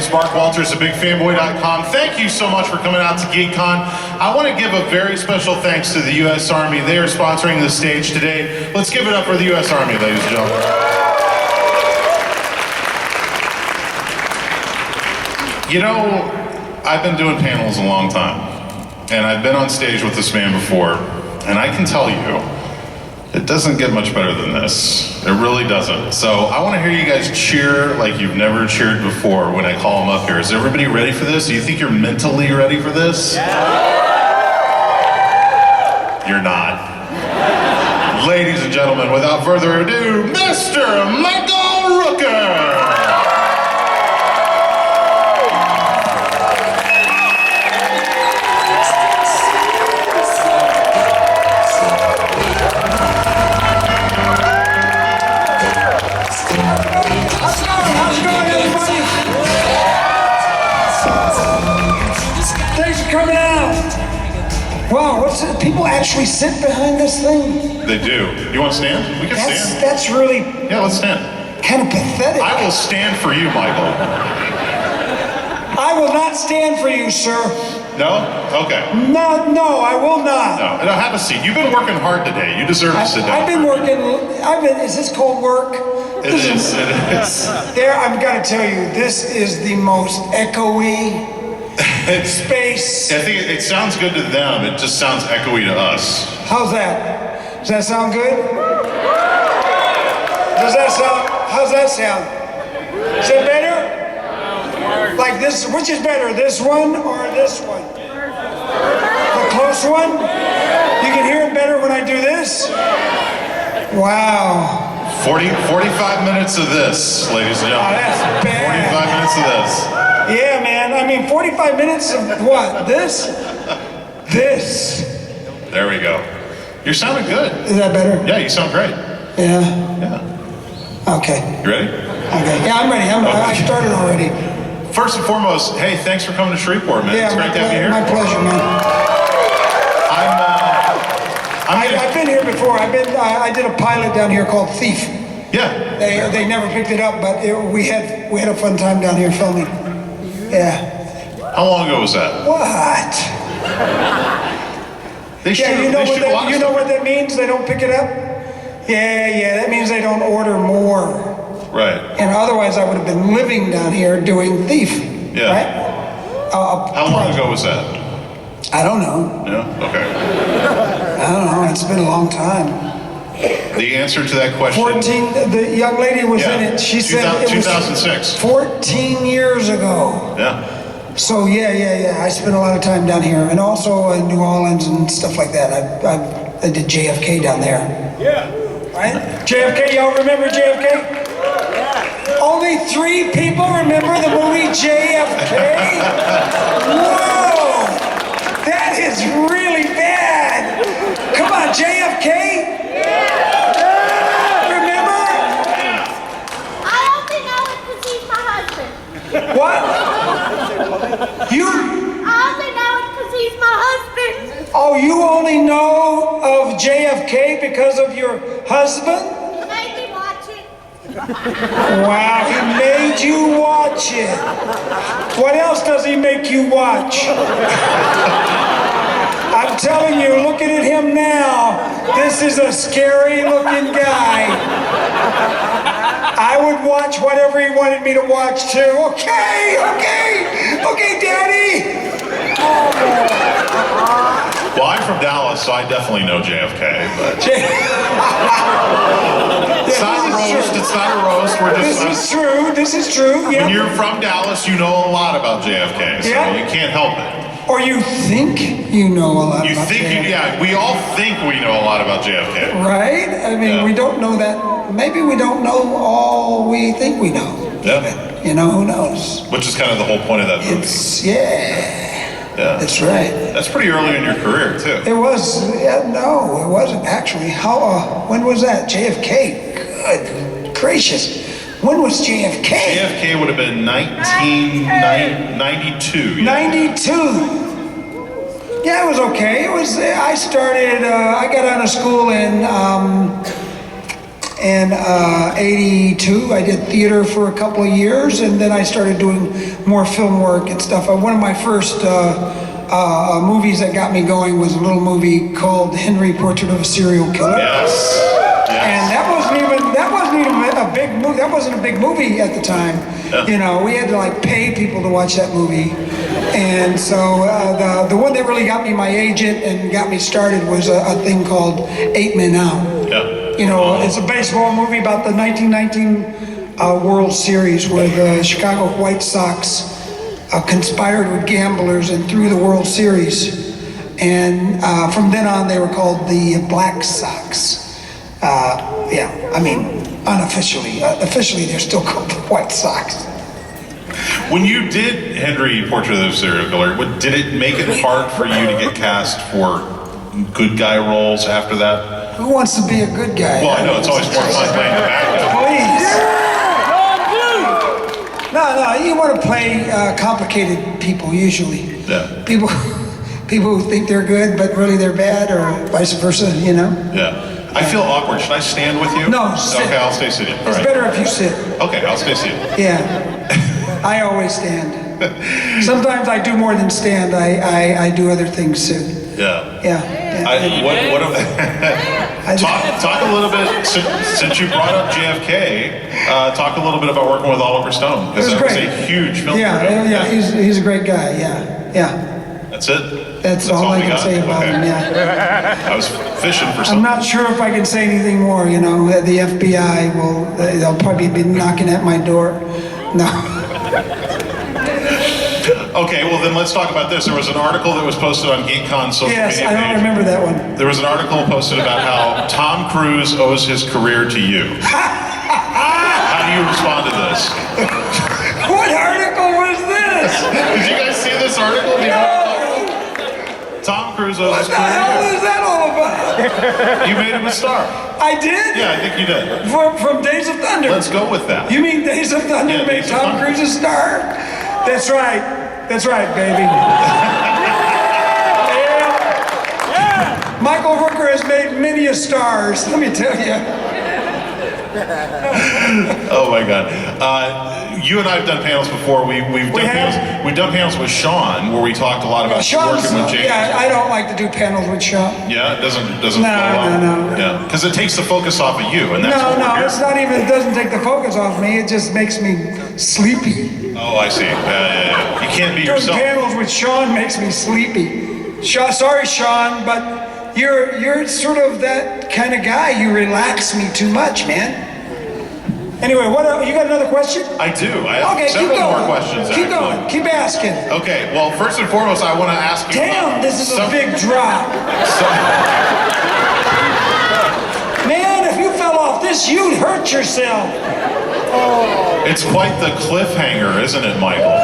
is Mark Walters at BigFanboy.com. Thank you so much for coming out to Geek'd Con. I want to give a very special thanks to the U.S. Army. They are sponsoring the stage today. Let's give it up for the U.S. Army, ladies and gentlemen. You know, I've been doing panels a long time, and I've been on stage with this man before, and I can tell you, it doesn't get much better than this. It really doesn't. So I want to hear you guys cheer like you've never cheered before when I call him up here. Is everybody ready for this? Do you think you're mentally ready for this? Yeah. You're not. Ladies and gentlemen, without further ado, Mr. Michael Rooker! Coming out. Wow, what's it? People actually sit behind this thing? They do. You want to stand? We can stand. That's really... Yeah, let's stand. Kind of pathetic. I will stand for you, Michael. I will not stand for you, sir. No? Okay. No, I will not. No, have a seat. You've been working hard today. You deserve to sit down. I've been working. Is this called work? It is. There, I've got to tell you, this is the most echoey space. I think it sounds good to them. It just sounds echoey to us. How's that? Does that sound good? How's that sound? Is it better? Like this, which is better, this one or this one? The close one? You can hear it better when I do this? Wow. 45 minutes of this, ladies and gentlemen. Oh, that's bad. 45 minutes of this. Yeah, man. I mean, 45 minutes of what? This? There we go. You're sounding good. Is that better? Yeah, you sound great. Yeah? Yeah. Okay. You ready? Okay. Yeah, I'm ready. I started already. First and foremost, hey, thanks for coming to Shreveport, man. Yeah, it's great to have you here. My pleasure, man. I've been here before. I did a pilot down here called Thief. Yeah. They never picked it up, but we had a fun time down here filming. Yeah. How long ago was that? What? You know what that means? They don't pick it up? Yeah, that means they don't order more. Right. And otherwise I would have been living down here doing Thief. Yeah. Right? How long ago was that? I don't know. Yeah? Okay. I don't know. It's been a long time. The answer to that question... 14, the young lady was in it. She said it was 2006. 14 years ago. Yeah. So yeah. I spent a lot of time down here, and also in New Orleans and stuff like that. I did JFK down there. Yeah. Right? JFK, y'all remember JFK? Yeah. Only 3 people remember the movie JFK? Whoa! That is really bad. Come on, JFK? Remember? I only know it because he's my husband. What? You? I only know it because he's my husband. Oh, you only know of JFK because of your husband? He made me watch it. Wow, he made you watch it. What else does he make you watch? I'm telling you, looking at him now, this is a scary looking guy. I would watch whatever he wanted me to watch too. Okay, Daddy. Well, I'm from Dallas, so I definitely know JFK, but... It's not a roast. This is true. When you're from Dallas, you know a lot about JFK, so you can't help it. Or you think you know a lot about JFK. Yeah, we all think we know a lot about JFK. Right? I mean, we don't know that. Maybe we don't know all we think we know. Yeah. You know, who knows? Which is kind of the whole point of that movie. Yeah. That's right. That's pretty early in your career, too. It was, no, it wasn't actually. When was that? JFK? Good gracious. When was JFK? JFK would have been 1992. 92. Yeah, it was okay. I got out of school in in 82. I did theater for a couple of years, and then I started doing more film work and stuff. One of my first movies that got me going was a little movie called Henry, Portrait of a Serial Killer. Yes. And that wasn't even a big movie. That wasn't a big movie at the time. Yeah. You know, we had to like pay people to watch that movie. And so the one that really got me my agent and got me started was a thing called 8 Men Out. Yeah. You know, it's a baseball movie about the 1919 World Series where the Chicago White Sox conspired with gamblers and threw the World Series. And from then on, they were called the Black Sox. Unofficially. Officially, they're still called the White Sox. When you did Henry, Portrait of a Serial Killer, did it make it hard for you to get cast for good guy roles after that? Who wants to be a good guy? Well, I know it's always more fun playing the bad guy. Please. No, you want to play complicated people usually. Yeah. People who think they're good, but really they're bad, or vice versa, you know? Yeah. I feel awkward. Should I stand with you? No, sit. Okay, I'll stay seated. All It's right. better if you sit. Okay, I'll stay seated. Yeah. I always stand. Sometimes I do more than stand. I do other things too. Yeah. Yeah. Talk a little bit, since you brought up JFK, talk a little bit about working with Oliver Stone, because that was a huge film. Yeah, he's a great guy, yeah. That's it? That's all I we can got? say about him, yeah. I was fishing for I'm something. not sure if I can say anything more, you know. The FBI they'll probably be knocking at my door. No. Okay, well then let's talk about this. There was an article that was posted on Geek'd Con social Yes, media I don't page. remember that one. There was an article posted about how Tom Cruise owes his career to you. How do you respond to this? What article was this? Did you guys see this article? Tom Cruise owes his What the hell career is that all about? to you. You made him a star. I did? Yeah, I think you did. From Days of Thunder. Let's go with that. You mean Days of Thunder Yeah, made Days of Tom Thunder. Cruise a star? That's right. That's right, baby. Yeah. Michael Rooker has made many a stars, let me tell you. Oh my God. You and I have done panels before. We've done panels with Sean where we talked a lot about working with James. Yeah, I don't like to do panels with Sean. Yeah, it doesn't No. Yeah, because it takes the focus off of you, and that's what we're here. It's not even, it doesn't take the focus off me, it just makes me sleepy. Oh, I see. Yeah. You can't be Doing yourself. panels with Sean makes me sleepy. Sorry, Sean, but you're sort of that kind of guy. You relax me too much, man. Anyway, you got another question? I do. I have Okay, several keep going. more questions. Keep actually. going. Keep asking. Okay. Well, first and foremost, I want to ask you. Damn, this is a big drop. Man, if you fell off this, you'd hurt yourself. It's quite the cliffhanger, isn't it, Michael?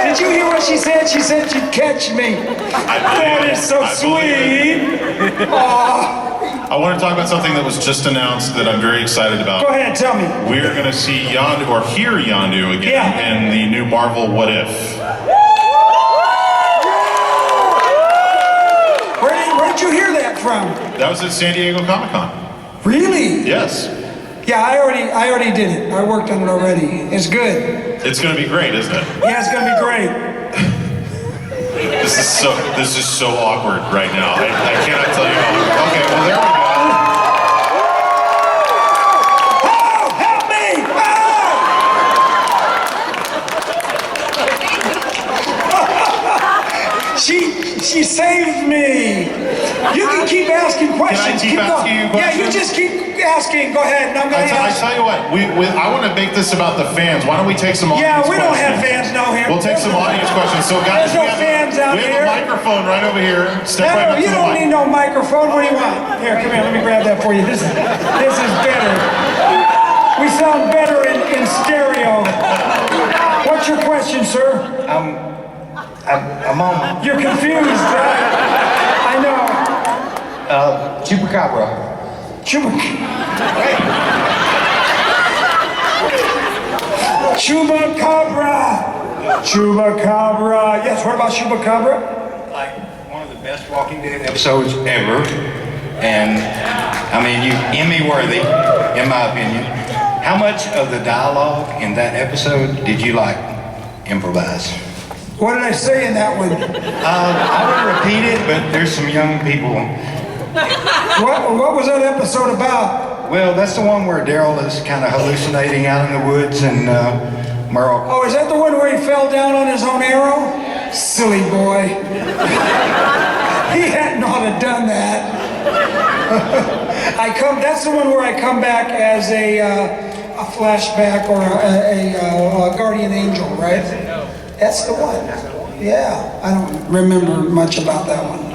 Did you hear what she said? She said she'd catch me. That is so sweet. Aw. I want to talk about something that was just announced that I'm very excited about. Go ahead, tell me. We're going to see Yondu, or hear Yondu again in the new Marvel What If. Where did you hear that from? That was at San Diego Comic-Con. Really? Yes. Yeah, I already did it. I worked on it already. It's good. It's going to be great, isn't it? Yeah, it's gonna be great. This is so awkward right now. I cannot tell you how. Okay, well there we go. Oh, help me! Oh! She saved me. You can keep asking questions. Can I keep asking you questions? Yeah, you just keep asking. Go ahead, and I'm gonna I ask. tell you what, I want to make this about the fans. Why don't we take some audience Yeah, we questions? don't have fans now here. We'll take some audience questions. So guys, There's no fans out we here. have a microphone right over here. Step right No, up to you the don't mic. need no microphone. What do you want? Here, come here. Let me grab that for you. This is better. We sound better in stereo. What's your question, sir? I'm on You're confused, right? I know. Chupacabra. Chupacabra. Yes, what about Chupacabra? Like one of the best Walking Dead episodes ever. And I mean, you Emmy-worthy, in my opinion. How much of the dialogue in that episode did you like improvise? What did I say in that one? I would repeat it, but there's some young people. What was that episode about? Well, that's the one where Daryl is kind of hallucinating out in the woods, and Merle. Oh, is that the one where he fell down on his own arrow? Silly boy. He hadn't ought to done that. That's the one where I come back as a flashback or a guardian angel, right? That's the one. Yeah, I don't remember much about that one.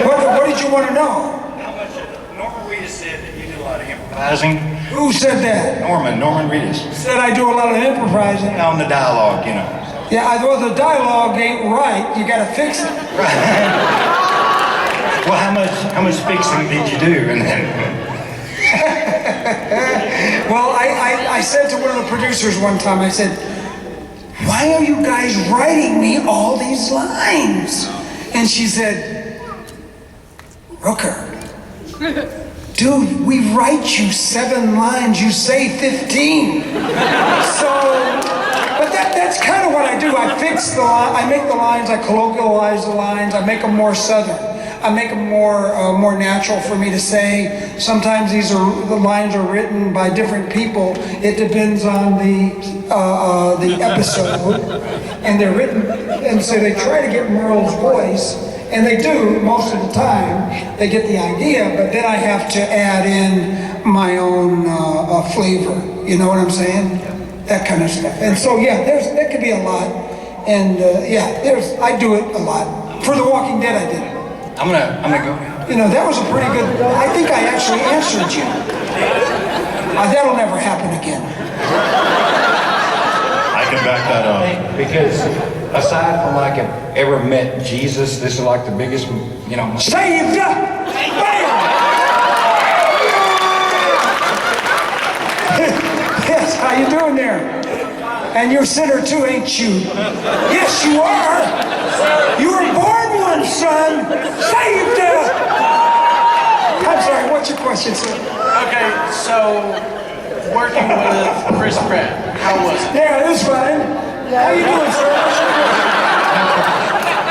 What did you want to know? How much Norman Reedus said that you did a lot of improvising. Who said that? Norman Reedus. Said I do a lot of improvising. On the dialogue, you know. Yeah, well, the dialogue ain't right. You got to fix it. Well, how much fixing did you do? And then. Well, I said to one of the producers one time, I said, why are you guys writing me all these lines? And she said, Rooker, dude, we write you 7 lines, you say 15. But that's kind of what I do. I fix the line, I make the lines, I colloquialize the lines, I make them more southern. I make them more natural for me to say. Sometimes the lines are written by different people. It depends on the episode, and they're written, and so they try to get Merle's voice, and they do most of the time. They get the idea, but then I have to add in my own flavor. You know what I'm saying? That kind of stuff. And so yeah, that could be a lot, and I do it a lot. For The Walking Dead, I did it. I'm gonna go. You know, that was a pretty good. I think I actually answered you. That'll never happen again. I can back that up. Because aside from like I've ever met Jesus, this is like the biggest, you know. Saved! Bam! Yes, how you doing there? And you're a sinner too, ain't you? Yes, you are. You were born one, son. Saved! I'm sorry, what's your question, sir? Okay, so working with Chris Pratt, how was it? Yeah, it was fine. How you doing, sir?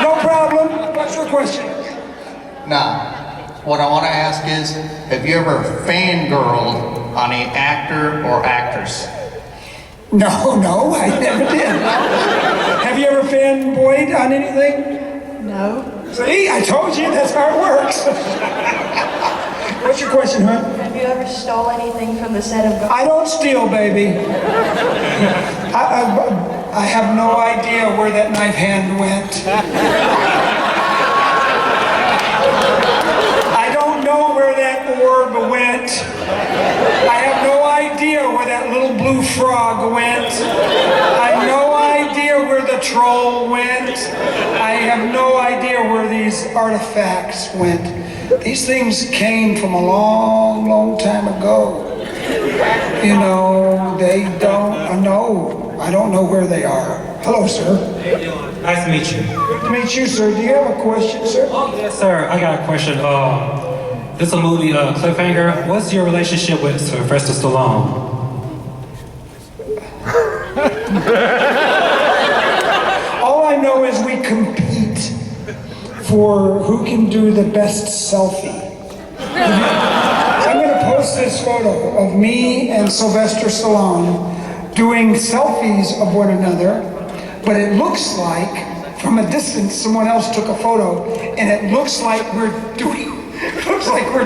No problem. What's your question? Now, what I want to ask is, have you ever fangirled on an actor or actress? No, I never did. Have you ever fanboyed on anything? No. See, I told you, that's how it works. What's your question, huh? Have you ever stole anything from the set of... I don't steal, baby. I have no idea where that knife hand went. I don't know where that orb went. I have no idea where that little blue frog went. I have no idea where the troll went. I have no idea where these artifacts went. These things came from a long, long time ago. You know, they don't know. I don't know where they are. Hello, sir. Hey, Dylan. Nice to meet you. Good to meet you, sir. Do you have a question, sir? Oh, yes, sir. I got a question. This is a movie, Cliffhanger. What's your relationship with Sylvester Stallone? All I know is we compete for who can do the best selfie. I'm going to post this photo of me and Sylvester Stallone doing selfies of one another, but it looks like, from a distance, someone else took a photo, and it looks like we're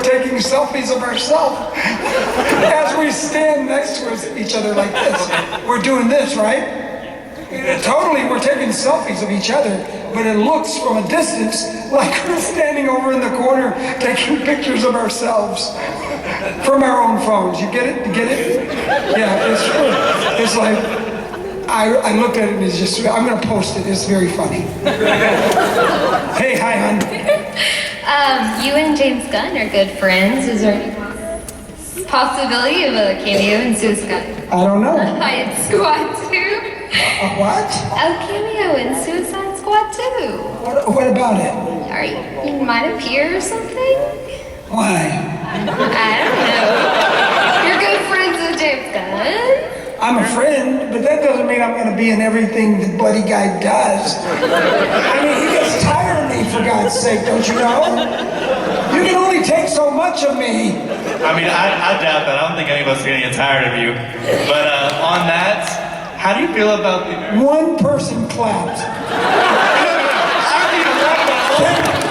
taking selfies of ourselves as we stand next to each other like this. We're doing this, right? Totally, we're taking selfies of each other, but it looks from a distance like we're standing over in the corner taking pictures of ourselves from our own phones. You get it? You get it? Yeah, it's true. It's like, I looked at it and it's just, I'm going to post it. It's very funny. Hey, hi, hon. You and James Gunn are good friends. Is there any possibility of a cameo in Suicide? I don't know. Squad 2? What? A cameo in Suicide Squad 2. What about it? You might appear or something? Why? I don't know. You're good friends with James Gunn? I'm a friend, but that doesn't mean I'm gonna be in everything the bloody guy does. I mean, he gets tired of me, for God's sake, don't you know? You can only take so much of me. I mean, I doubt that. I don't think any of us are gonna get tired of you. But on that, how do you feel about the... One person clapped.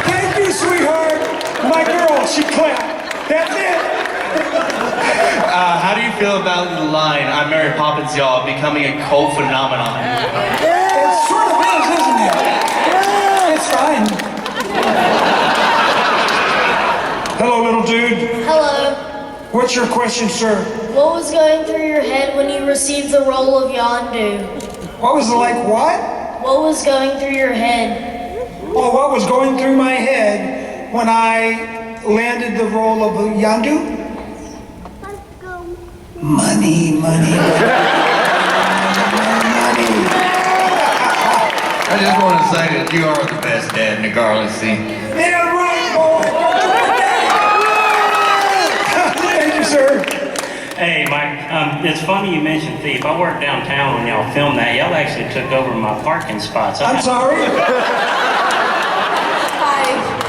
Thank you, sweetheart. My girl, she clapped. That's it. How do you feel about the line, "I'm Mary Poppins, y'all," becoming a cult phenomenon? It sort of is, isn't it? It's fine. Hello, little dude. Hello. What's your question, sir? What was going through your head when you received the role of Yondu? What was it like what? What was going through your head? Oh, what was going through my head when I landed the role of Yondu? Money, money, money. I just want to say that you are the best dad in the galaxy. Yeah, right, boy. Thank you, sir. Hey, Mike, it's funny you mentioned Thief. I worked downtown when y'all filmed that. Y'all actually took over my parking spots. I'm sorry.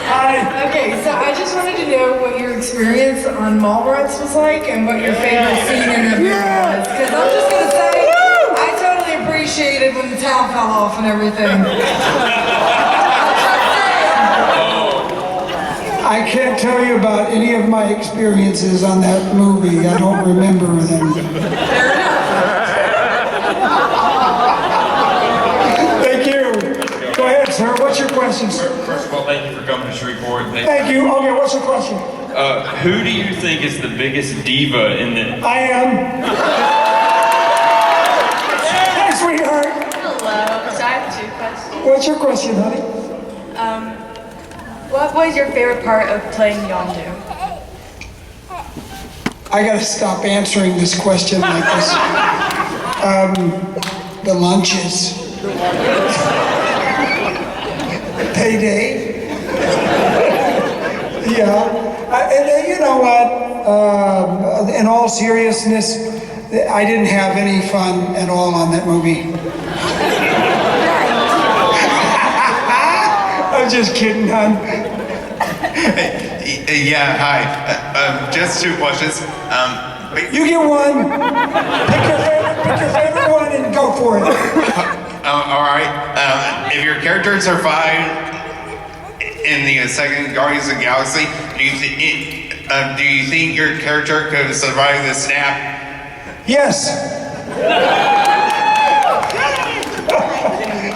Hi. Okay, so I just wanted to know what your experience on Mallrats was like and what your favorite scene in the movie was. Because I'm just going to say, I totally appreciated when the towel fell off and everything. I can't tell you about any of my experiences on that movie. I don't remember them. Fair enough. Thank you. Go ahead, sir. What's your question, sir? First of all, thank you for coming to Shreveport. Thank you. Okay, what's your question? Who do you think is the biggest diva in the... I am. Hi, sweetheart. Hello. So I have two questions. What's your question, honey? What was your favorite part of playing Yondu? I gotta stop answering this question like this. The lunches. Payday. Yeah. And you know what? In all seriousness, I didn't have any fun at all on that movie. I'm just kidding, hon. Yeah, hi. Just two questions. You get one. Pick your favorite one and go for it. All right. If your character survived in the second Guardians of the Galaxy, do you think your character could survive the snap? Yes.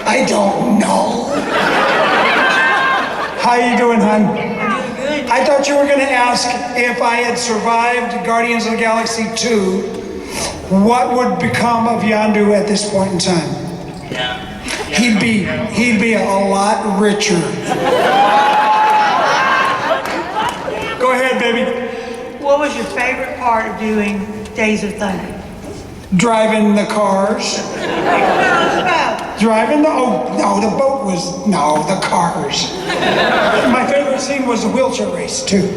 I don't know. How you doing, hon? I thought you were going to ask if I had survived Guardians of the Galaxy 2, what would become of Yondu at this point in time? Yeah. He'd be a lot richer. Go ahead, baby. What was your favorite part of doing Days of Thunder? Driving the cars. Driving the, the boat was, the cars. My favorite scene was the wheelchair race, too.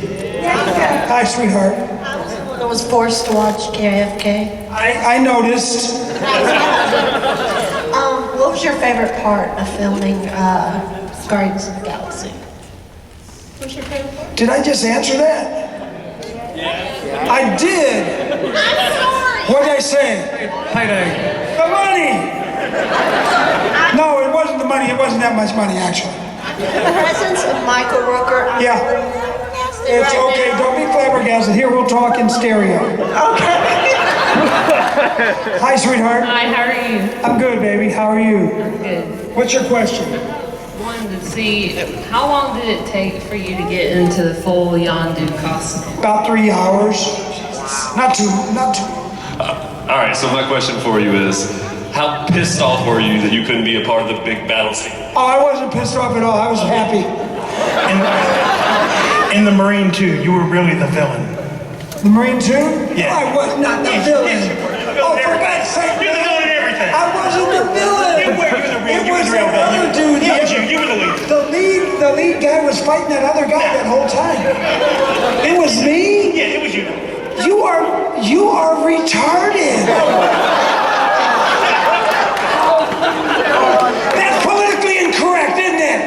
Hi, sweetheart. I was forced to watch KFK. I noticed. What was your favorite part of filming Guardians of the Galaxy? What's your favorite part? Did I just answer that? I did. What did I say? Payday. The money. No, it wasn't the money. It wasn't that much money, actually. The presence of Michael Rooker. Yeah. It's okay. Don't be flabbergasted. Here, we'll talk in stereo. Okay. Hi, sweetheart. Hi, how are you? I'm good, baby. How are you? I'm good. What's your question? Wanted to see, how long did it take for you to get into the full Yondu costume? About 3 hours. Not too. All right, so my question for you is, how pissed off were you that you couldn't be a part of the big battle scene? Oh, I wasn't pissed off at all. I was happy. In the Marine 2, you were really the villain. The Marine 2? Yeah. I was not the villain. Oh, for God's sake. You're the villain in everything. I wasn't the villain. You were the real It was the other dude. You were the lead. The the lead guy was fighting that other guy that whole time. It was me? Yeah, it was you. You are retarded. That's politically incorrect, isn't it?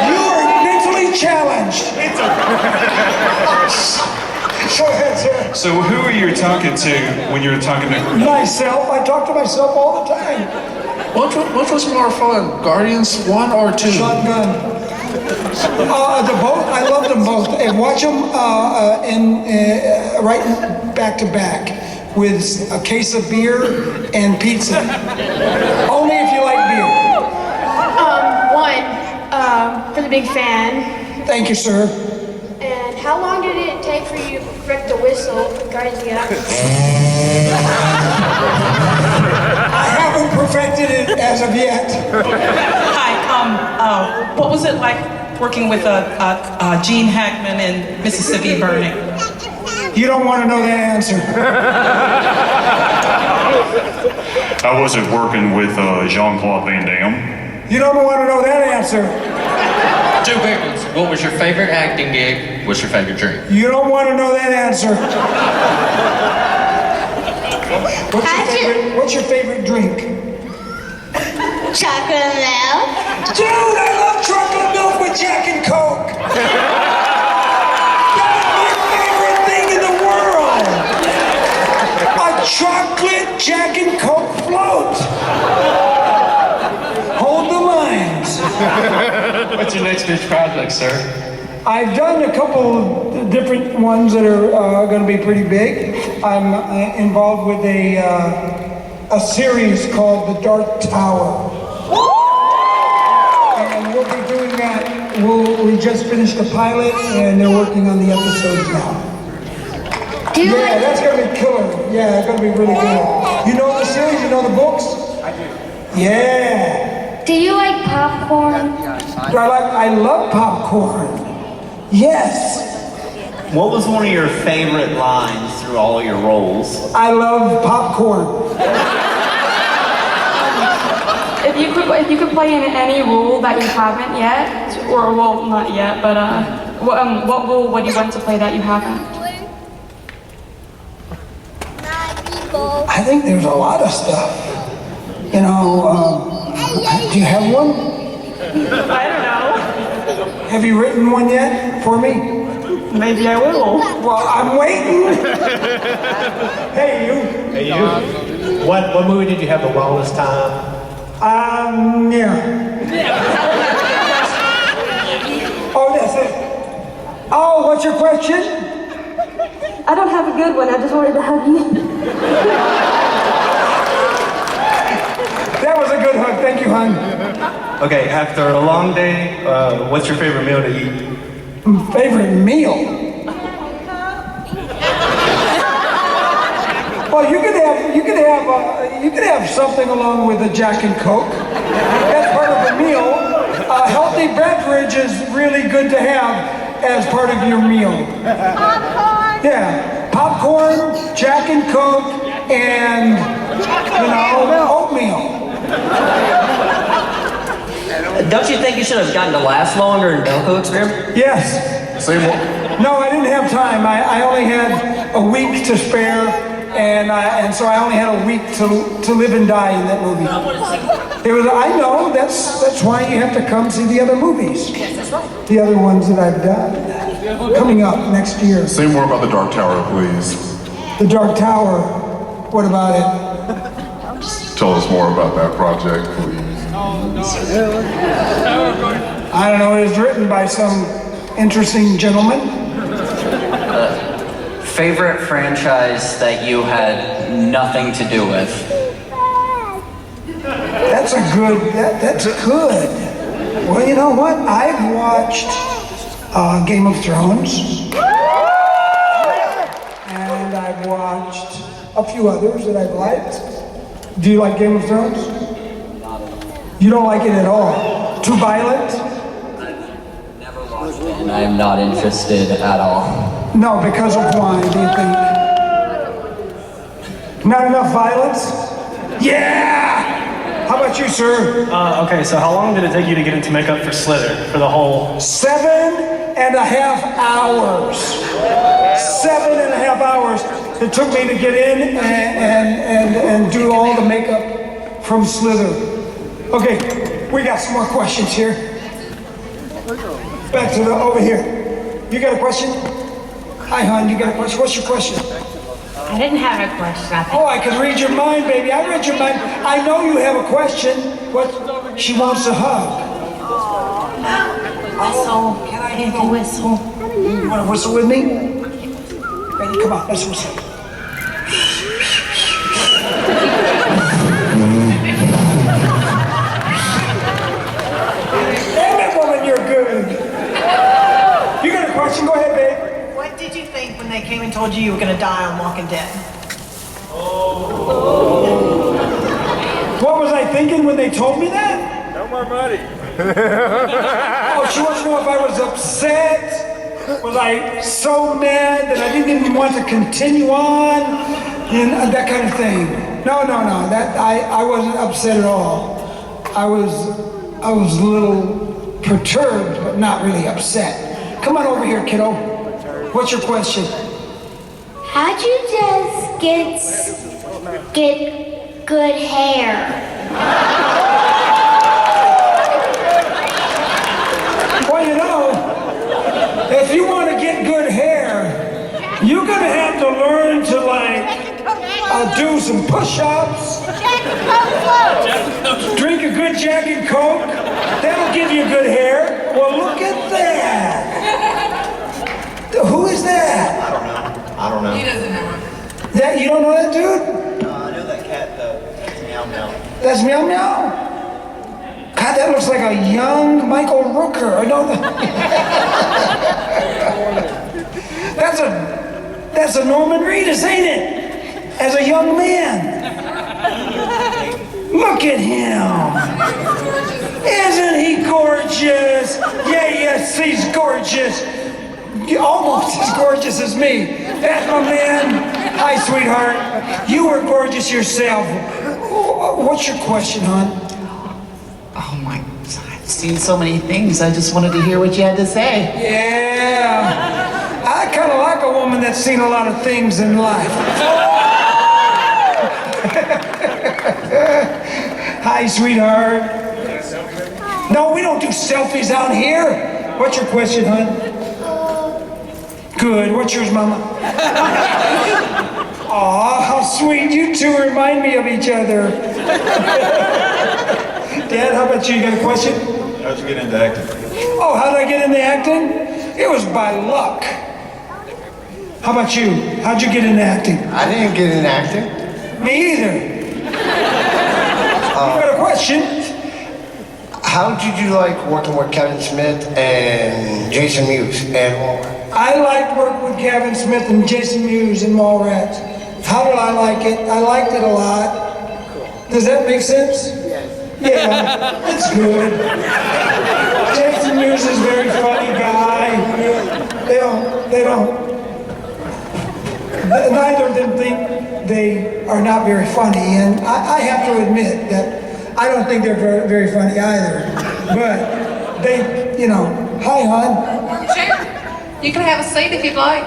You are mentally challenged. It's okay. Go ahead, sir. So who are you talking to when you're talking to... Myself. I talk to myself all the time. Which was more fun, Guardians 1 or 2? Shotgun. The both. I love them both. And watch them right back to back with a case of beer and pizza. Only if you like beer. One, for the big fan. Thank you, sir. And how long did it take for you to perfect the whistle for Guardians of the Galaxy? I haven't perfected it as of yet. Hi, what was it like working with Gene Hackman in Mississippi Burning? You don't want to know that answer. How was it working with Jean-Claude Van Damme? You don't want to know that answer. Two big ones. What was your favorite acting gig? What's your favorite drink? You don't want to know that answer. What's your favorite drink? Chocolate milk. Dude, I love chocolate milk with Jack and Coke. That's my favorite thing in the world. A chocolate Jack and Coke float. Hold the lines. What's your next big project, sir? I've done a couple of different ones that are going to be pretty big. I'm involved with a series called The Dark Tower. And we'll be doing that. We just finished the pilot and they're working on the episodes now. That's going to be killer. Yeah, it's going to be really good. You know the series? You know the books? I do. Yeah. Do you like popcorn? I love popcorn. Yes. What was one of your favorite lines through all your roles? I love popcorn. If you could play in any role that you haven't yet, or well, not yet, but what role would you want to play that you haven't? I think there's a lot of stuff. You know, do you have one? I don't know. Have you written one yet for me? Maybe I will. Well, I'm waiting. Hey, you. Hey, you. What movie did you have the longest time? Yeah. Oh, that's it. Oh, what's your question? I don't have a good one. I just wanted to hug you. That was a good hug. Thank you, hon. Okay, after a long day, what's your favorite meal to eat? Favorite meal? Well, you could have something along with a Jack and Coke. That's part of the meal. A healthy beverage is really good to have as part of your meal. Popcorn. Yeah, popcorn, Jack and Coke, and oatmeal. Don't you think you should have gotten to last longer in Belko experiment? Yes. Same one. No, I didn't have time. I only had a week to spare, and so I only had a week to live and die in that movie. I know, that's why you have to come see the other movies. Yes, that's right. The other ones that I've done. Coming up next year. Say more about The Dark Tower, please. The Dark Tower. What about it? Tell us more about that project, please. I don't know, it was written by some interesting gentleman. Favorite franchise that you had nothing to do with? That's good. Well, you know what? I've watched Game of Thrones. And I've watched a few others that I've liked. Do you like Game of Thrones? You don't like it at all? Too violent? And I am not interested at all. No, because of why, do you think? Not enough violence? Yeah! How about you, sir? Okay, so how long did it take you to get into makeup for Slither? For the whole... 7.5 hours. 7.5 hours it took me to get in and do all the makeup from Slither. Okay, we got some more questions here. Back to over here. You got a question? Hi, hon, you got a question? What's your question? I didn't have a question. Oh, I can read your mind, baby. I read your mind. I know you have a question. What? She wants a hug. Whistle. Can I have a whistle? You want to whistle with me? Ready? Come on, let's whistle. Damn it, woman, you're good. You got a question? Go ahead, babe. What did you think when they came and told you were going to die on Walking Dead? What was I thinking when they told me that? No more money. Oh, she wants to know if I was upset. Was I so mad that I didn't even want to continue on? And that kind of thing. No. That I wasn't upset at all. I was a little perturbed, but not really upset. Come on over here, kiddo. What's your question? How'd you just get good hair? Well, you know, if you want to get good hair, you're gonna have to learn to do some push-ups, drink a good Jack and Coke. That'll give you good hair. Well, look at that. Who is that? I don't know. He doesn't know. That you don't know that dude? No, I know that cat though. That's Meow Meow. That's Meow Meow? God, that looks like a young Michael Rooker. I don't know. That's a Norman Reedus, ain't it? As a young man. Look at him. Isn't he gorgeous? Yes, he's gorgeous. Almost as gorgeous as me. That's my man. Hi, sweetheart. You are gorgeous yourself. What's your question, hon? Oh my, I've seen so many things. I just wanted to hear what you had to say. Yeah. I kind of like a woman that's seen a lot of things in life. Hi, sweetheart. No, we don't do selfies out here. What's your question, hon? Good. What's yours, Mama? Aw, how sweet. You two remind me of each other. Dad, how about you? You got a question? How'd you get into acting? Oh, how did I get into acting? It was by luck. How about you? How'd you get into acting? I didn't get into acting. Me either. You got a question? How did you like working with Kevin Smith and Jason Mewes and Walmart? I liked working with Kevin Smith and Jason Mewes and Mallrats. How did I like it? I liked it a lot. Does that make sense? Yes. Yeah, it's good. Jason Mewes is a very funny guy. Neither of them think they are not very funny, and I have to admit that I don't think they're very, very funny either. But they, hi, hon. Sure. You can have a seat if you'd like.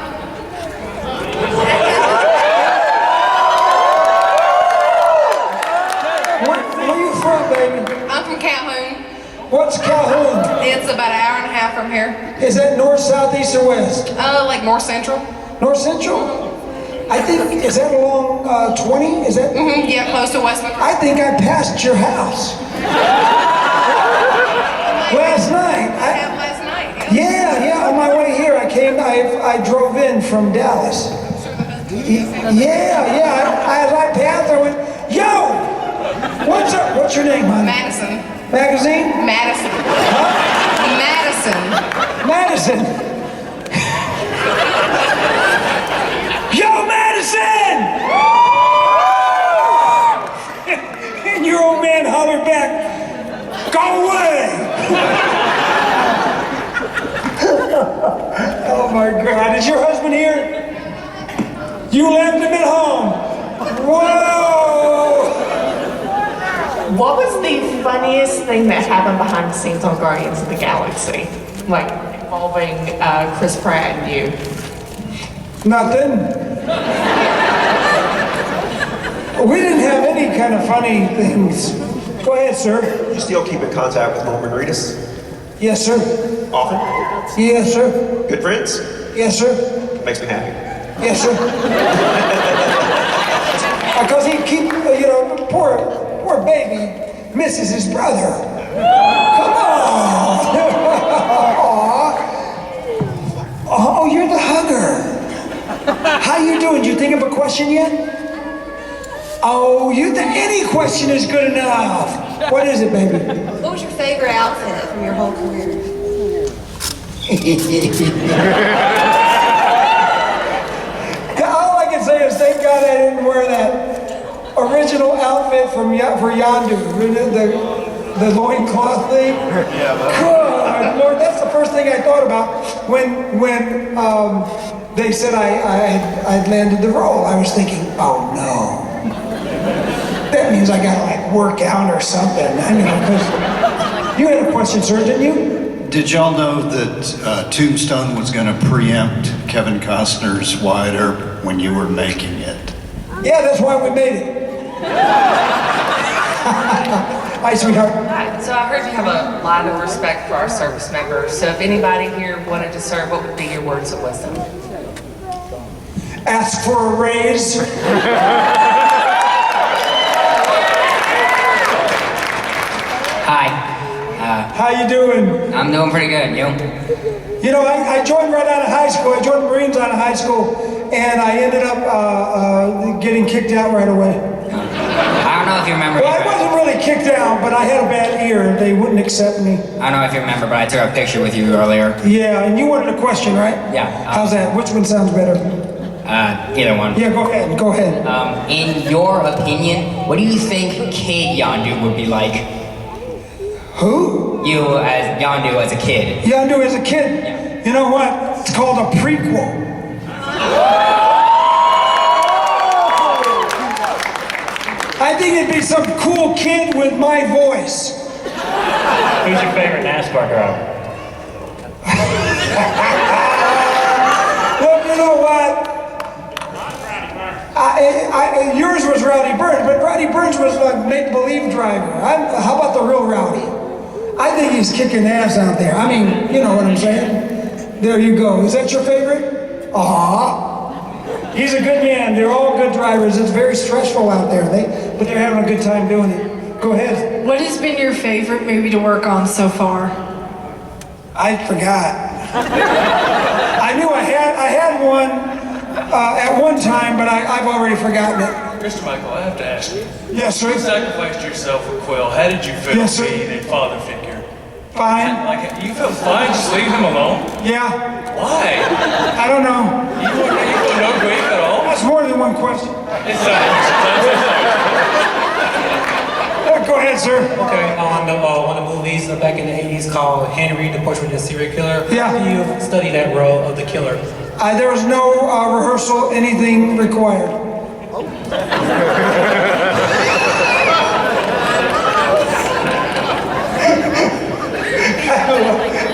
Where are you from, baby? I'm from Calhoun. What's Calhoun? It's about an hour and a half from here. Is that north, south, east, or west? Like north central. North central? I think, is that along 20? Is that? Mm-hmm, yeah, close to Westwood. I think I passed your house. Last night. Last night. Yeah, on my way here, I drove in from Dallas. Yeah, as I passed, I went, yo! What's up? What's your name, hon? Madison. Magazine? Madison. Huh? Madison. Madison! Yo, Madison! And your old man hollered back, go away! Oh my God, is your husband here? You left him at home. Whoa! What was the funniest thing that happened behind the scenes on Guardians of the Galaxy? Like, involving Chris Pratt and you? Nothing. We didn't have any kind of funny things. Go ahead, sir. You still keep in contact with Norman Reedus? Yes, sir. Often? Yes, sir. Good friends? Yes, sir. Makes me happy. Yes, sir. Because he keep, poor baby misses his brother. Come on. Oh, you're the hugger. How you doing? Did you think of a question yet? Oh, any question is good enough. What is it, baby? What was your favorite outfit from your whole career? All I can say is thank God I didn't wear that original outfit for Yondu, the loincloth thing. Good Lord, that's the first thing I thought about when they said I'd landed the role. I was thinking, oh no. That means I gotta work out or something. Because you had a question, sir, didn't you? Did y'all know that Tombstone was going to preempt Kevin Costner's Wyatt Earp when you were making it? Yeah, that's why we made it. Hi, sweetheart. Hi. So I heard you have a lot of respect for our service members. So if anybody here wanted to serve, what would be your words of wisdom? Ask for a raise. Hi. How you doing? I'm doing pretty good. You? You know, I joined right out of high school. I joined the Marines out of high school, and I ended up getting kicked out right away. I don't know if you remember. Well, I wasn't really kicked out, but I had a bad ear. They wouldn't accept me. I don't know if you remember, but I took a picture with you earlier. Yeah, and you wanted a question, right? Yeah. How's that? Which one sounds better? Either one. Yeah, go ahead. Go ahead. In your opinion, what do you think Kid Yondu would be like? Who? You as Yondu as a kid. Yondu as a kid? Yeah. You know what? It's called a prequel. I think it'd be some cool kid with my voice. Who's your favorite NASCAR driver? Look, you know what? Yours was Rowdy Burns, but Rowdy Burns was a make-believe driver. How about the real Rowdy? I think he's kicking ass out there. I mean, you know what I'm saying? There you go. Is that your favorite? Aww. He's a good man. They're all good drivers. It's very stressful out there, but they're having a good time doing it. Go ahead. What has been your favorite movie to work on so far? I forgot. I knew I had one at one time, but I've already forgotten it. Mr. Michael, I have to ask you. Yes, sir. You sacrificed yourself for Quill. How did you feel being a father figure? Fine. You felt fine, just leave him alone? Yeah. Why? I don't know. You feel no grief at all? That's more than one question. Go ahead, sir. Okay, on one of the movies back in the 80s called Henry, the Portrait of a Serial Killer. Yeah. How do you study that role of the killer? There was no rehearsal, anything required.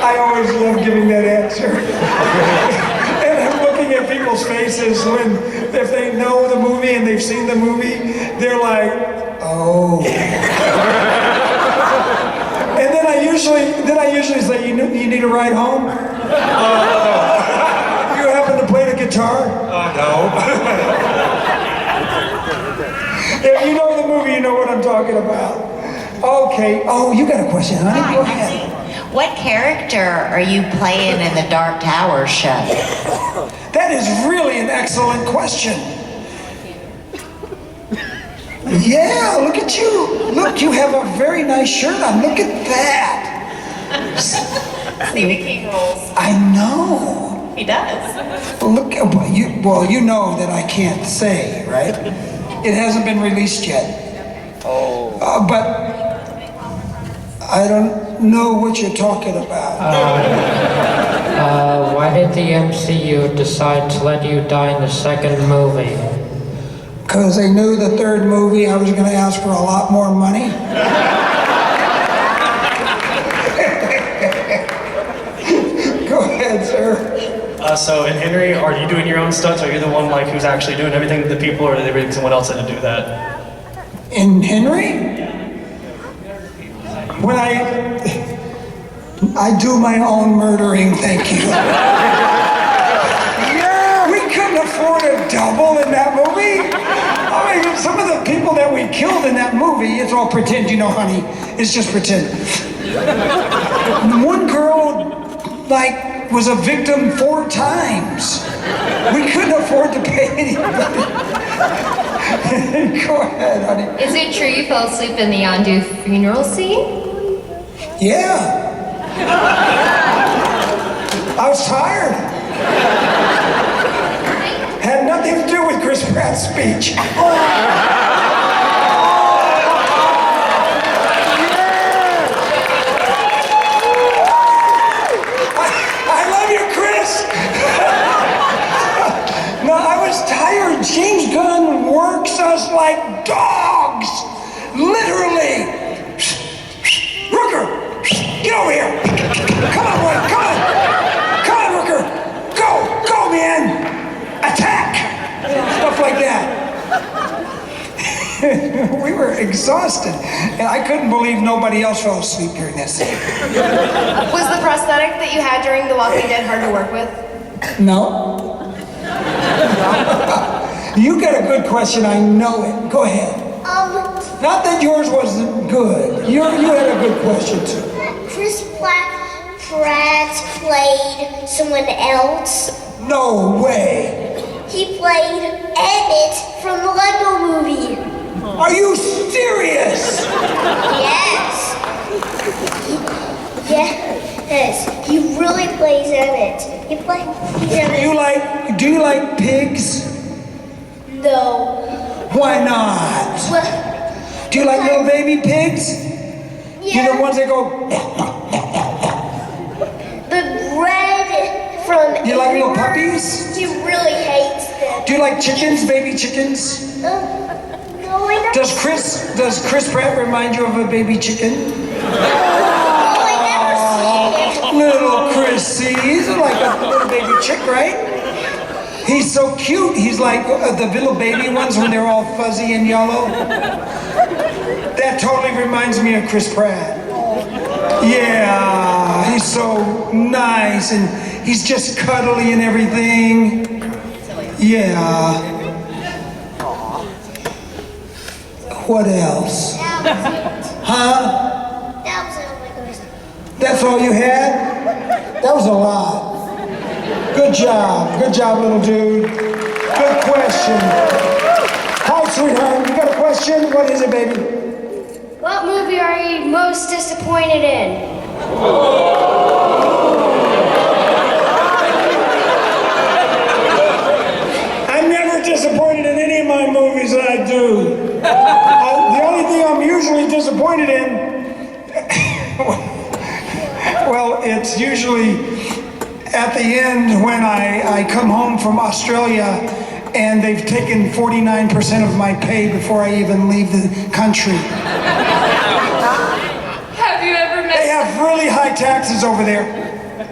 I always love giving that answer. And I'm looking at people's faces if they know the movie and they've seen the movie, they're like, oh. And then I usually say, you need a ride home? You happen to play the guitar? No. If you know the movie, you know what I'm talking about. Okay. Oh, you got a question, honey? Go ahead. What character are you playing in the Dark Tower show? That is really an excellent question. Yeah, look at you. Look, you have a very nice shirt on. Look at that. Stephen King rules. I know. He does. Look, you know that I can't say, right? It hasn't been released yet. But I don't know what you're talking about. Why did the MCU decide to let you die in the second movie? Because they knew the third movie I was going to ask for a lot more money. Go ahead, sir. So in Henry, are you doing your own stunts? Are you the one like who's actually doing everything to the people, or are they bringing someone else in to do that? In Henry? When I do my own murdering, thank you. Yeah, we couldn't afford a double in that movie. I mean, some of the people that we killed in that movie, it's all pretend, you know, honey. It's just pretend. One girl, like, was a victim 4 times. We couldn't afford to pay anybody. Go ahead, honey. Is it true you fell asleep in the Yondu funeral scene? Yeah. I was tired. Had nothing to do with Chris Pratt's speech. I love you, Chris. No, I was tired. James Gunn works us like dogs. Literally. Rooker, get over here. Come on, boy, come on. Come on, Rooker. Go, man. Attack. Stuff like that. We were exhausted. And I couldn't believe nobody else fell asleep during that scene. Was the prosthetic that you had during The Walking Dead hard to work with? No. You got a good question, I know it. Go ahead. Not that yours wasn't good. You had a good question too. Chris Pratt played someone else. No way. He played Emmett from the Lego Movie. Are you serious? Yes. Yes. He really plays Emmett. He's Emmett. Do you like pigs? No. Why not? Well, do you like little baby pigs? Yeah. You the ones that go. The red from. You like little puppies? He really hates them. Do you like chickens, baby chickens? No, I don't. Does Chris Pratt remind you of a baby chicken? Little Chrissy, he's like a little baby chick, right? He's so cute. He's like the little baby ones when they're all fuzzy and yellow. That totally reminds me of Chris Pratt. Yeah, he's so nice and he's just cuddly and everything. Yeah. What else? Huh? That's all you had? That was a lot. Good job, little dude. Good question. Hi, sweetheart, you got a question? What is it, baby? What movie are you most disappointed in? I'm never disappointed in any of my movies that I do. The only thing I'm usually disappointed in, well, it's usually at the end when I come home from Australia and they've taken 49% of my pay before I even leave the country. Have you ever met... They have really high taxes over there.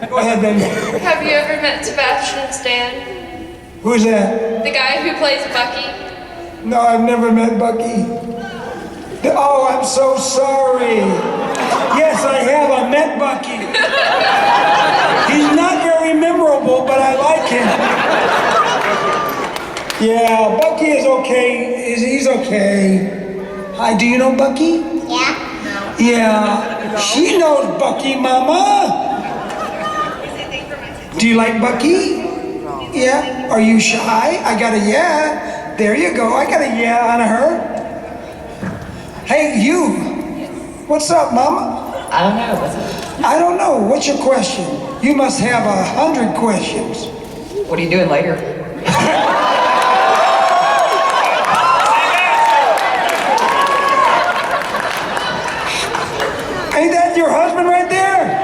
Go ahead, baby. Have you ever met Sebastian Stan? Who's that? The guy who plays Bucky? No, I've never met Bucky. Oh, I'm so sorry. Yes, I have. I met Bucky. He's not very memorable, but I like him. Yeah, Bucky is okay. He's okay. Hi, do you know Bucky? Yeah. Yeah. She knows Bucky, Mama. Do you like Bucky? Yeah. Are you shy? I got a yeah. There you go. I got a yeah on her. Hey, you. What's up, Mama? I don't know. What's up? I don't know. What's your question? You must have 100 questions. What are you doing later? Ain't that your husband right there?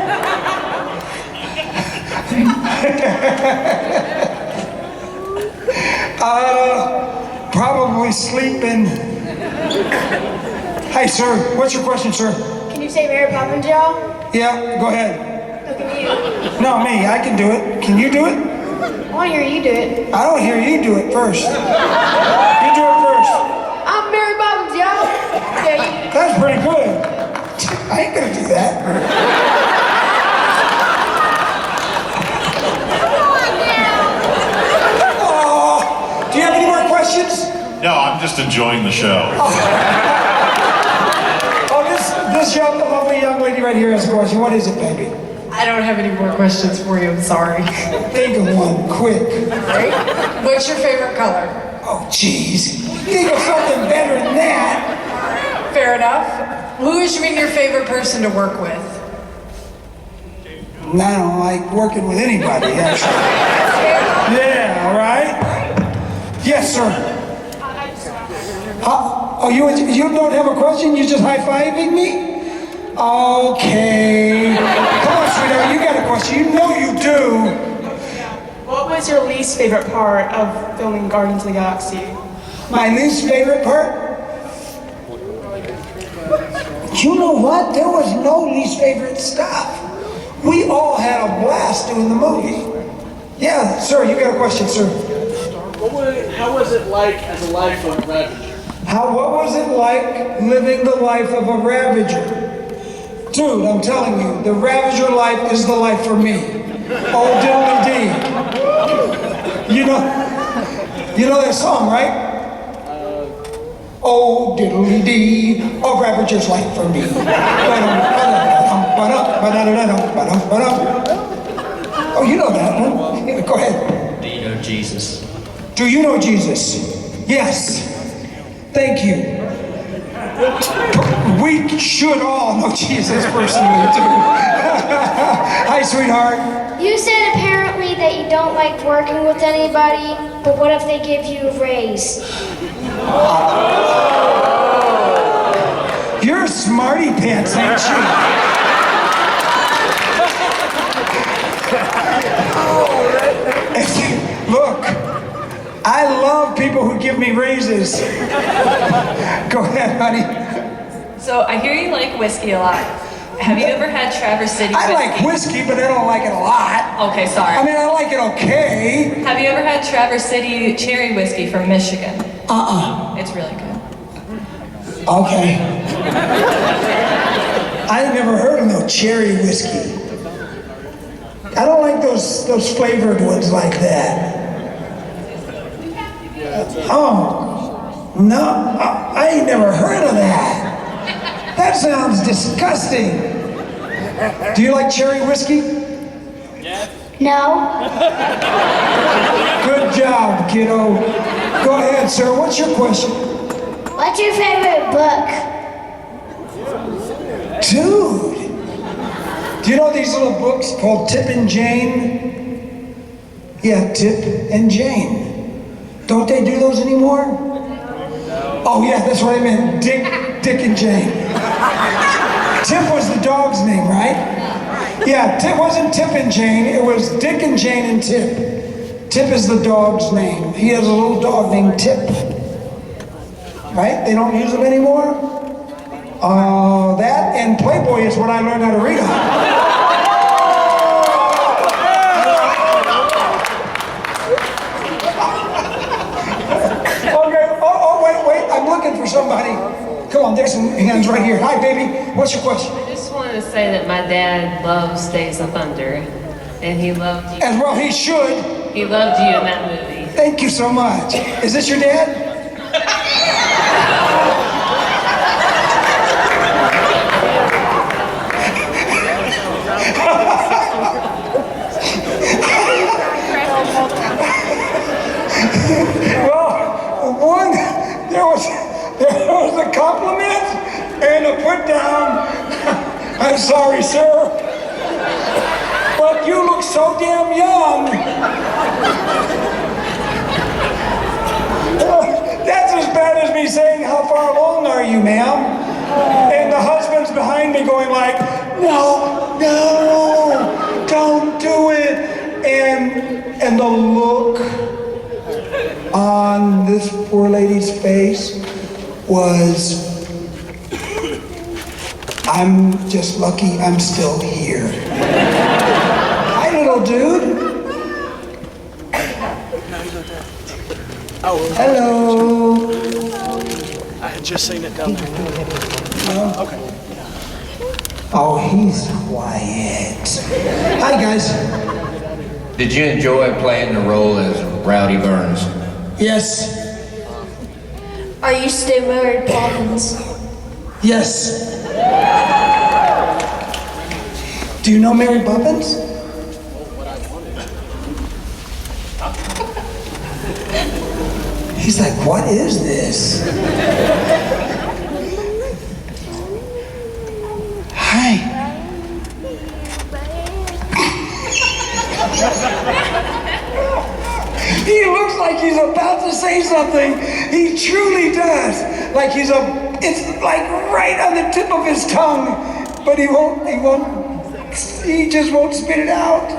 Probably sleeping. Hi, sir. What's your question, sir? Can you say Mary Poppins, y'all? Yeah, go ahead. Look at you. No, me. I can do it. Can you do it? I want to hear you do it. I don't hear you do it first. You do it first. I'm Mary Poppins, y'all. Yeah, you. That's pretty good. I ain't gonna do that. Oh, do you have any more questions? No, I'm just enjoying the show. Oh, this lovely young lady right here has a question. What is it, baby? I don't have any more questions for you, I'm sorry. Think of one, quick. Right? What's your favorite color? Oh, jeez. Think of something better than that. Fair enough. Who has been your favorite person to work with? I don't like working with anybody, actually. Yeah, all right? Yes, sir. Oh, you don't have a question? You just high-fiving me? Okay. Come on, sweetheart, you got a question. You know you do. What was your least favorite part of filming Guardians of the Galaxy? My least favorite part? You know what? There was no least favorite stuff. We all had a blast doing the movie. Yeah, sir, you got a question, sir. How was it like as a life of a Ravager? What was it like living the life of a Ravager? Dude, I'm telling you, the Ravager life is the life for me. Oh, diddly-dee. You know that song, right? Oh, diddly-dee, a Ravager's life for me. Oh, you know that one. Go ahead. Do you know Jesus? Do you know Jesus? Yes. Thank you. We should all know Jesus personally, too. Hi, sweetheart. You said apparently that you don't like working with anybody, but what if they give you a raise? You're a smarty pants, ain't you? Look, I love people who give me raises. Go ahead, honey. So I hear you like whiskey a lot. Have you ever had Traverse City whiskey? I like whiskey, but I don't like it a lot. Okay, sorry. I mean, I like it okay. Have you ever had Traverse City cherry whiskey from Michigan? It's really good. Okay. I've never heard of no cherry whiskey. I don't like those flavored ones like that. Oh, no, I ain't never heard of that. That sounds disgusting. Do you like cherry whiskey? No. Good job, kiddo. Go ahead, sir. What's your question? What's your favorite book? Dude. Do you know these little books called Tip and Jane? Yeah, Tip and Jane. Don't they do those anymore? Oh yeah, that's what I meant. Dick and Jane. Tip was the dog's name, right? Yeah, Tip wasn't Tip and Jane, it was Dick and Jane and Tip. Tip is the dog's name. He has a little dog named Tip. Right? They don't use them anymore? That and Playboy is what I learned how to read on. Wait, I'm looking for somebody. Come on, there's some hands right here. Hi, baby. What's your question? I just wanted to say that my dad loves Days of Thunder, and he loved you. As well, he should. He loved you in that movie. Thank you so much. Is this your dad? Well, there was a compliment and a put down. I'm sorry, sir, but you look so damn young. That's as bad as me saying, how far along are you, ma'am? And the husband's behind me going like, no, don't do it. And the look on this poor lady's face was, I'm just lucky I'm still here. Hi, little dude. Hello. I had just seen it down there. Okay. Oh, he's quiet. Hi, guys. Did you enjoy playing the role as Rowdy Burns? Yes. Are you still married, Poppins? Yes. Do you know Mary Poppins? He's like, what is this? Hi. He looks like he's about to say something. He truly does. Like it's like right on the tip of his tongue, but he just won't spit it out.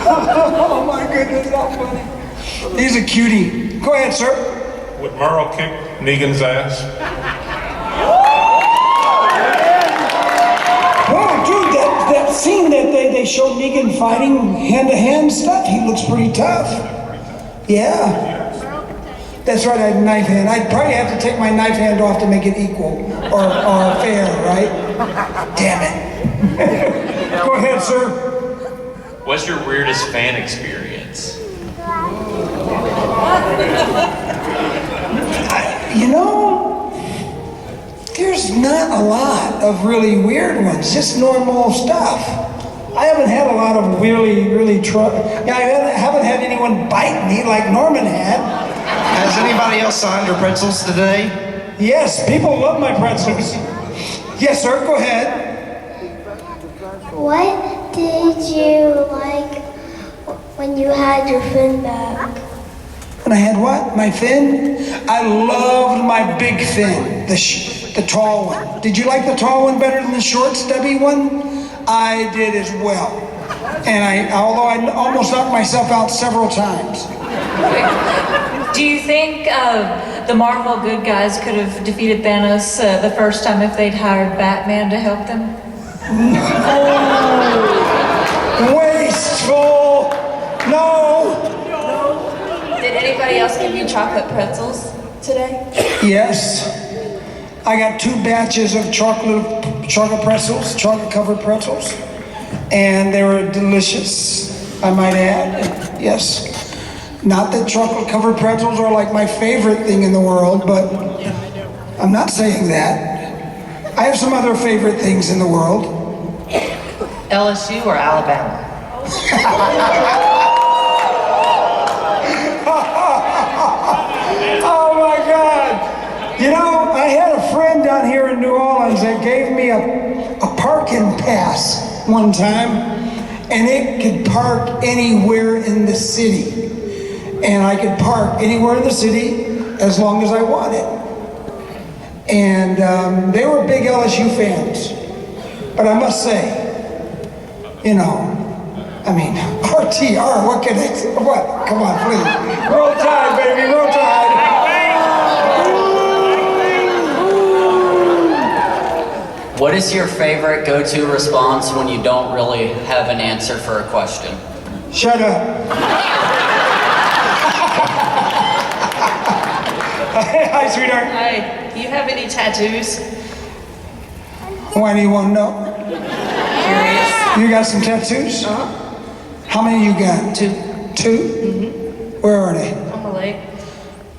Oh my goodness, how funny. He's a cutie. Go ahead, sir. Would Merle kick Negan's ass? Wow, dude, that scene that they showed Negan fighting hand-to-hand stuff, he looks pretty tough. Yeah. That's right, I had a knife hand. I'd probably have to take my knife hand off to make it equal or fair, right? Damn it. Go ahead, sir. What's your weirdest fan experience? There's not a lot of really weird ones, just normal stuff. I haven't had a lot of really I haven't had anyone bite me like Norman had. Has anybody else signed your pretzels today? Yes, people love my pretzels. Yes, sir, go ahead. What did you like when you had your fin back? When I had what? My fin? I loved my big fin, the tall one. Did you like the tall one better than the short, stubby one? I did as well. And although I almost knocked myself out several times. Do you think the Marvel good guys could have defeated Thanos the first time if they'd hired Batman to help them? No! Wasteful! No! Did anybody else give you chocolate pretzels today? Yes. I got 2 batches of chocolate pretzels, chocolate-covered pretzels. And they were delicious, I might add. Yes. Not that chocolate-covered pretzels are like my favorite thing in the world, but I'm not saying that. I have some other favorite things in the world. LSU or Alabama? Oh my God. You know, I had a friend down here in New Orleans that gave me a parking pass one time, and it could park anywhere in the city. And I could park anywhere in the city as long as I wanted. And they were big LSU fans. But I must say, RTR, what? Come on, please. Roll Tide, baby, roll Tide. What is your favorite go-to response when you don't really have an answer for a question? Shut up. Hi, sweetheart. Hi. Do you have any tattoos? Why do you want to know? Curious. You got some tattoos? Uh-huh. How many you got? 2. 2? Mm-hmm. Where are they? On my leg.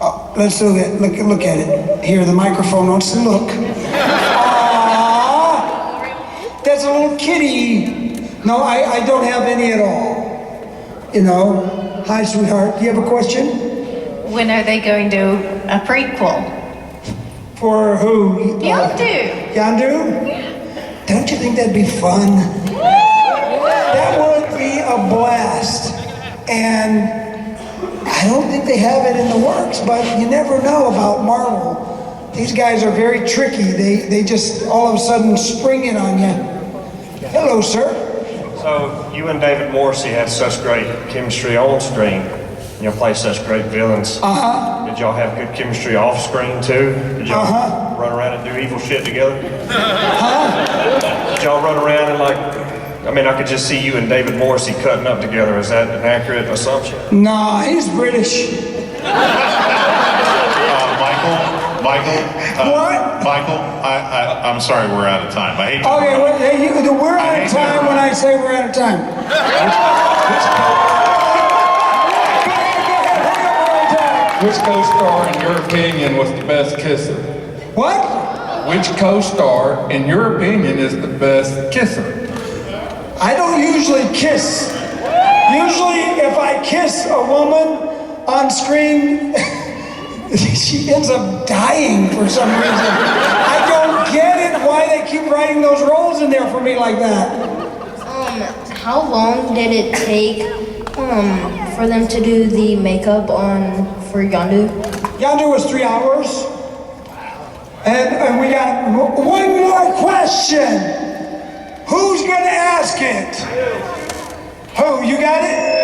Oh, let's look at it. Here, the microphone wants to look. Aww, that's a little kitty. No, I don't have any at all. Hi, sweetheart. Do you have a question? When are they going to a prequel? For who? Yondu. Yondu? Don't you think that'd be fun? That would be a blast. And I don't think they have it in the works, but you never know about Marvel. These guys are very tricky. They just all of a sudden spring it on you. Hello, sir. So you and David Morrissey had such great chemistry on screen. y'all play such great villains. Uh-huh. Did y'all have good chemistry off screen too? Did y'all run around and do evil shit together? Did y'all run around and I could just see you and David Morrissey cutting up together. Is that an accurate assumption? Nah, he's British. Michael, I'm sorry we're out of time. I hate to Okay, we're out of time when I say we're out of time. Which co-star, in your opinion, was the best kisser? What? Which co-star, in your opinion, is the best kisser? I don't usually kiss. Usually, if I kiss a woman on screen, she ends up dying for some reason. I don't get it why they keep writing those roles in there for me like that. How long did it take for them to do the makeup for Yondu? Yondu was 3 hours. And we got one more question. Who's gonna ask it? Who, you got it?